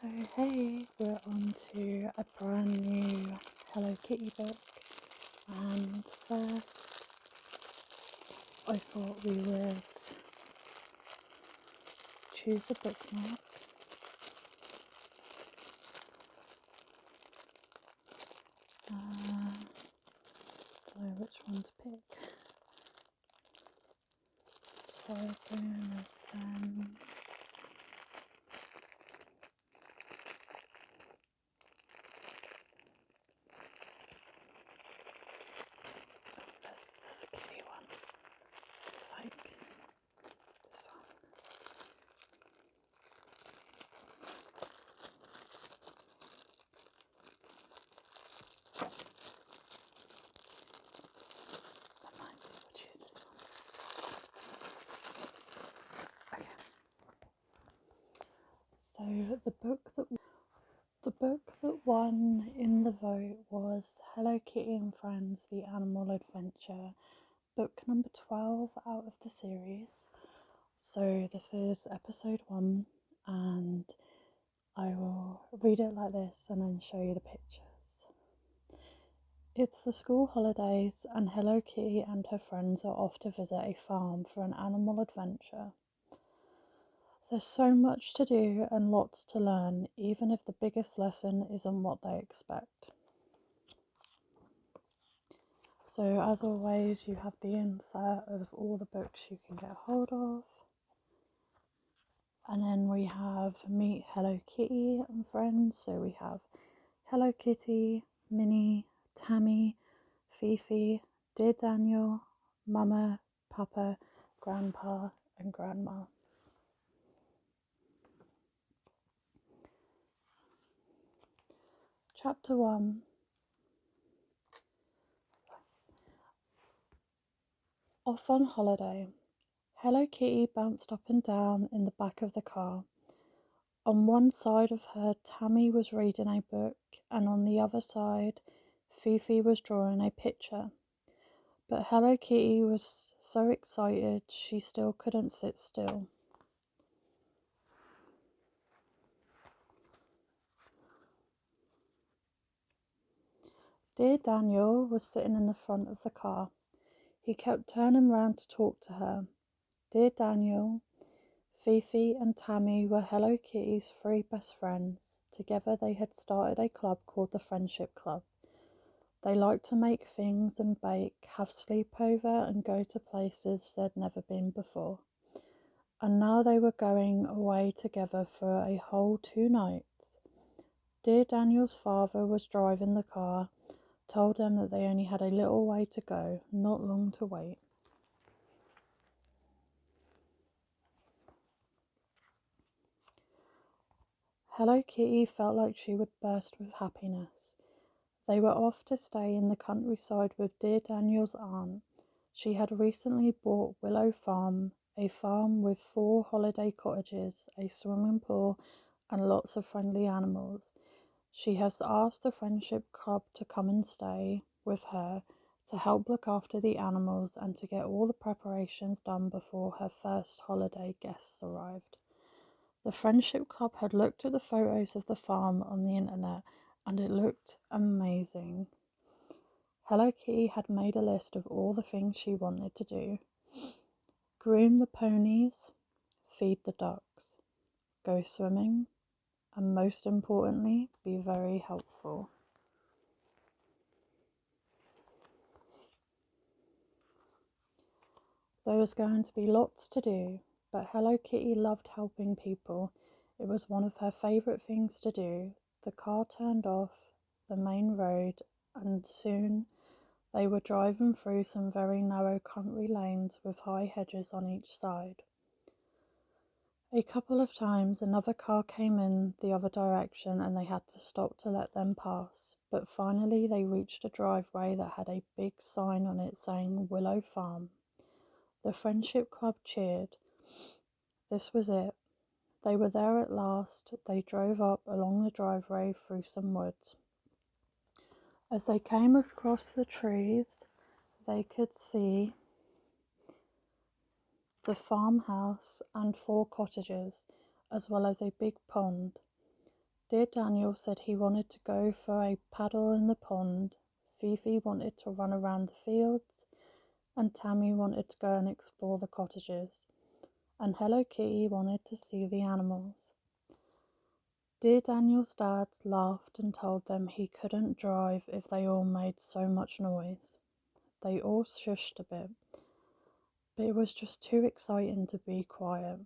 So hey, we're on to a brand new Hello Kitty book, and first I thought we would choose a bookmark. Don't know which one to pick. Styrofoam is this kitty one. It's like this one. I might choose this one. Okay. So the book that won in the vote was Hello Kitty and Friends: The Animal Adventure, book number 12 out of the series. So this is episode 1, and I will read it like this and then show you the pictures. It's the school holidays, and Hello Kitty and her friends are off to visit a farm for an animal adventure. There's so much to do and lots to learn, even if the biggest lesson isn't what they expect. So as always, you have the insert of all the books you can get hold of. And then we have Meet Hello Kitty and Friends. So we have Hello Kitty, Minnie, Tammy, Fifi, Dear Daniel, Mama, Papa, Grandpa and Grandma. Chapter 1. Off on holiday. Hello Kitty bounced up and down in the back of the car. On one side of her, Tammy was reading a book, and on the other side, Fifi was drawing a picture. But Hello Kitty was so excited she still couldn't sit still. Dear Daniel was sitting in the front of the car. He kept turning round to talk to her. Dear Daniel, Fifi and Tammy were Hello Kitty's 3 best friends. Together they had started a club called the Friendship Club. They liked to make things and bake, have sleepover and go to places they'd never been before. And now they were going away together for a whole 2 nights. Dear Daniel's father was driving the car, told them that they only had a little way to go, not long to wait. Hello Kitty felt like she would burst with happiness. They were off to stay in the countryside with Dear Daniel's aunt. She had recently bought Willow Farm, a farm with 4 holiday cottages, a swimming pool, and lots of friendly animals. She has asked the Friendship Club to come and stay with her to help look after the animals and to get all the preparations done before her first holiday guests arrived. The Friendship Club had looked at the photos of the farm on the internet and it looked amazing. Hello Kitty had made a list of all the things she wanted to do. Groom the ponies, feed the ducks, go swimming, and most importantly, be very helpful. There was going to be lots to do, but Hello Kitty loved helping people. It was one of her favourite things to do. The car turned off the main road, and soon they were driving through some very narrow country lanes with high hedges on each side. A couple of times another car came in the other direction and they had to stop to let them pass, but finally they reached a driveway that had a big sign on it saying Willow Farm. The Friendship Club cheered. This was it. They were there at last. They drove up along the driveway through some woods. As they came across the trees, they could see the farmhouse and 4 cottages, as well as a big pond. Dear Daniel said he wanted to go for a paddle in the pond, Fifi wanted to run around the fields, and Tammy wanted to go and explore the cottages, and Hello Kitty wanted to see the animals. Dear Daniel's dad laughed and told them he couldn't drive if they all made so much noise. They all shushed a bit, but it was just too exciting to be quiet.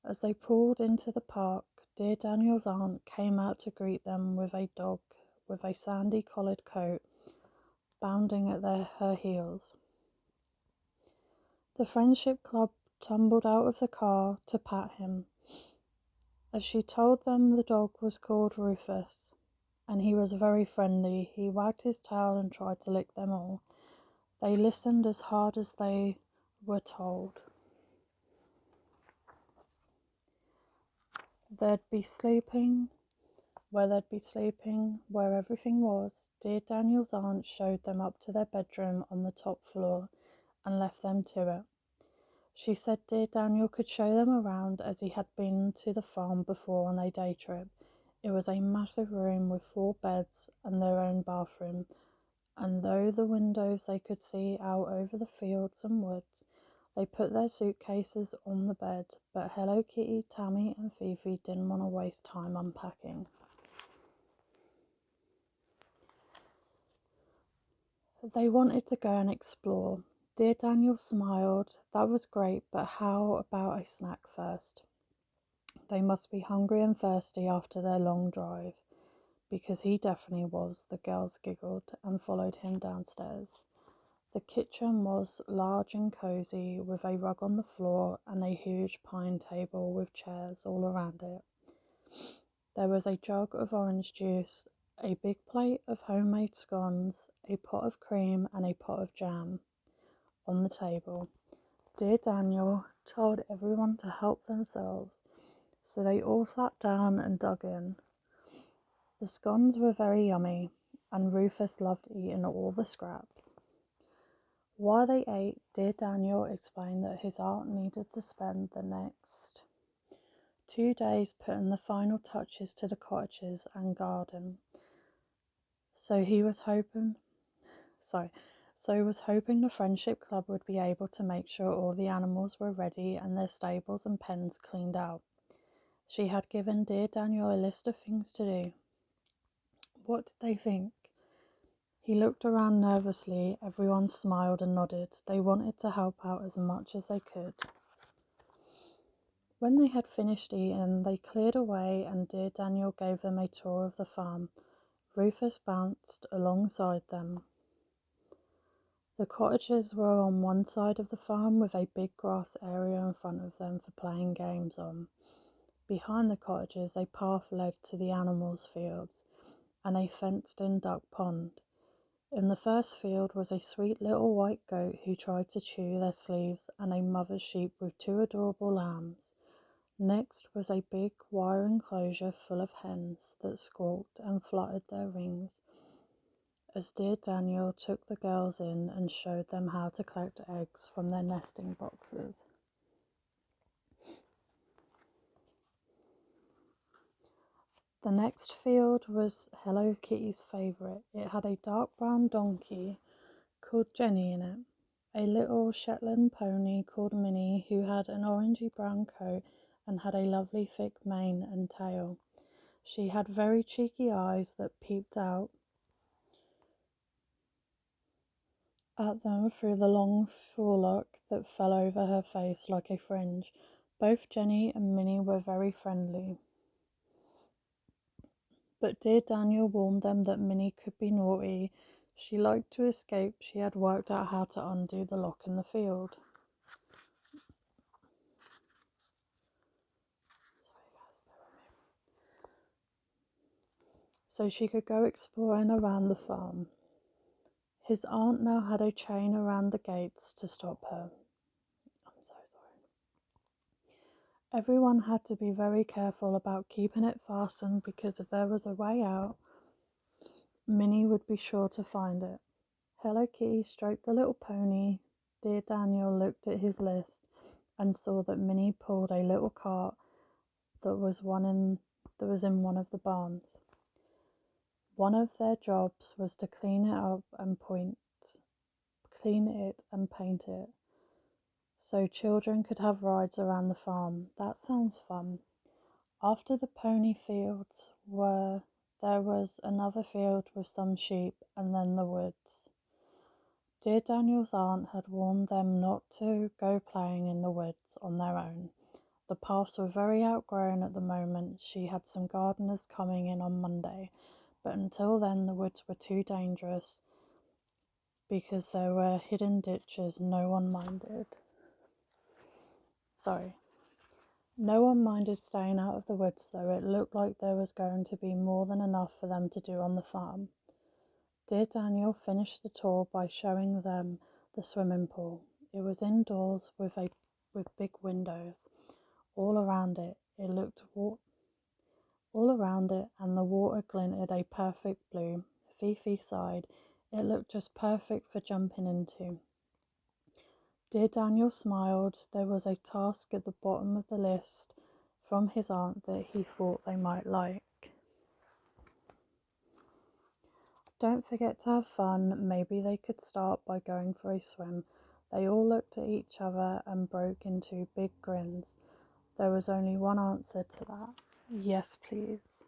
As they pulled into the park, dear Daniel's aunt came out to greet them with a dog with a sandy collared coat bounding at her heels. The Friendship Club tumbled out of the car to pat him. As she told them the dog was called Rufus, and he was very friendly, he wagged his tail and tried to lick them all. They listened as hard as they were told. They'd be sleeping where everything was. Dear Daniel's aunt showed them up to their bedroom on the top floor and left them to it. She said dear Daniel could show them around as he had been to the farm before on a day trip. It was a massive room with 4 beds and their own bathroom, and though the windows they could see out over the fields and woods, they put their suitcases on the bed, but Hello Kitty, Tammy and Fifi didn't want to waste time unpacking. They wanted to go and explore. Dear Daniel smiled. That was great, but how about a snack first? They must be hungry and thirsty after their long drive, because he definitely was, the girls giggled and followed him downstairs. The kitchen was large and cosy, with a rug on the floor and a huge pine table with chairs all around it. There was a jug of orange juice, a big plate of homemade scones, a pot of cream and a pot of jam on the table. Dear Daniel told everyone to help themselves, so they all sat down and dug in. The scones were very yummy, and Rufus loved eating all the scraps. While they ate, dear Daniel explained that his aunt needed to spend the next 2 days putting the final touches to the cottages and garden. So he was hoping the Friendship Club would be able to make sure all the animals were ready and their stables and pens cleaned out. She had given dear Daniel a list of things to do. What did they think? He looked around nervously. Everyone smiled and nodded. They wanted to help out as much as they could. When they had finished eating, they cleared away and dear Daniel gave them a tour of the farm. Rufus bounced alongside them. The cottages were on one side of the farm with a big grass area in front of them for playing games on. Behind the cottages, a path led to the animals' fields and a fenced-in duck pond. In the first field was a sweet little white goat who tried to chew their sleeves and a mother sheep with 2 adorable lambs. Next was a big wire enclosure full of hens that squawked and fluttered their wings as dear Daniel took the girls in and showed them how to collect eggs from their nesting boxes. The next field was Hello Kitty's favourite. It had a dark brown donkey called Jenny in it, a little Shetland pony called Minnie who had an orangey brown coat and had a lovely thick mane and tail. She had very cheeky eyes that peeped out at them through the long forelock that fell over her face like a fringe. Both Jenny and Minnie were very friendly, but dear Daniel warned them that Minnie could be naughty. She liked to escape. She had worked out how to undo the lock in the field. So she could go exploring around the farm. His aunt now had a chain around the gates to stop her. I'm so sorry. Everyone had to be very careful about keeping it fastened because if there was a way out, Minnie would be sure to find it. Hello Kitty stroked the little pony. Dear Daniel looked at his list and saw that Minnie pulled a little cart that was one in that was in one of the barns. One of their jobs was to clean it up and paint it, so children could have rides around the farm. That sounds fun. After the pony fields there was another field with some sheep, and then the woods. Dear Daniel's aunt had warned them not to go playing in the woods on their own. The paths were very outgrown at the moment. She had some gardeners coming in on Monday, but until then the woods were too dangerous because there were hidden ditches. No one minded staying out of the woods, though it looked like there was going to be more than enough for them to do on the farm. Dear Daniel finished the tour by showing them the swimming pool. It was indoors with big windows all around it. And the water glinted a perfect blue. Fifi sighed. It looked just perfect for jumping into. Dear Daniel smiled. There was a task at the bottom of the list from his aunt that he thought they might like. Don't forget to have fun. Maybe they could start by going for a swim. They all looked at each other and broke into big grins. There was only one answer to that. Yes, please.